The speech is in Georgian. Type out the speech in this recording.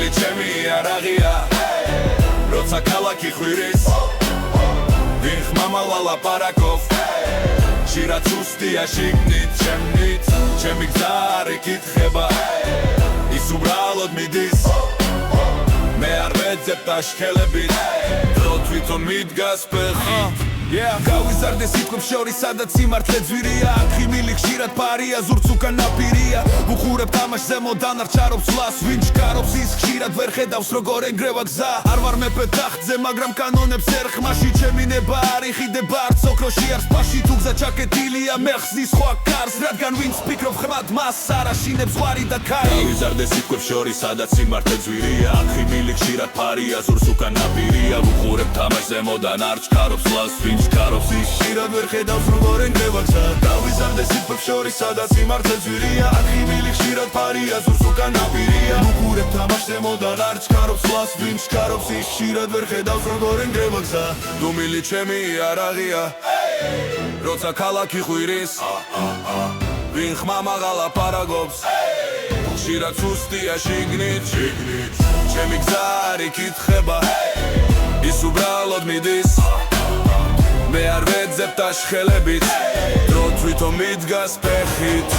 დუმილი ჩემი არაღია როცა ქალაქი ხვირის ვინ ხმამალა ლაპარაკობს შირად სუსტია შიგნით ჩემი გზა არ იკითხება ის უბრალოდ მიდის მე არ ვეძებ დაშქელებით დრო თვითონ მიდგას ფეხით გავიზარდე სიტყვებს შორის სადაც სიმართლე ძვირია აქ ხიმილი ხშირად ფარია ზურგს უკან ნაპირია ვუხურებ თამაშს ზემოდან არ ჩარობს ლას ვინ ჩქარობს ის ხშირად ვერ ხედავს როგორ ეგრევა გზა არ ვარ მეფე ტახტზე მაგრამ კანონებს ერხმაში ჩემი ნება არ იხიდება არც ოქროში არც ფაში თუ გზა ჩაკეტილია მე ხსნის სხვა კარს რადგან ვინც ფიქრობ ხმად მას არ აშინებს ზღვარი და ქარი გავიზარდე სიტყვებს შორის სადაც სიმართლე ძვირია აქ ხიმილი ხშირად ფარია ზურგს უკან ნაპირია ვუხურებ თამაშს ზემოდან არ ჩქარობს ლას ჩქარობს ის ხშირად ვერ ხედავს როგორ ეგრევა გზა გავიზარდე სიტყვებს შორის სადაც სიმართლე ძვირია აქ ხიმილი ხშირად ფარია ზურგს უკან ნაპირია ვუხურებ თამაშს ზემოდან არ ჩქარობს ლას ვინ ჩქარობს ის ხშირად ვერ ხედავს როგორ ეგრევა გზა დუმილი ჩემი არაღია როცა ქალაქი ხვირის ვინ ხმამაღლა ლაპარაკობს ხშირად სუსტია შიგნით ჩემი გზა არ იკითხება ის უბრალოდ მიდის მე არ ვეძებ დაშხელებით დრო თვითონ მიდგას ფეხით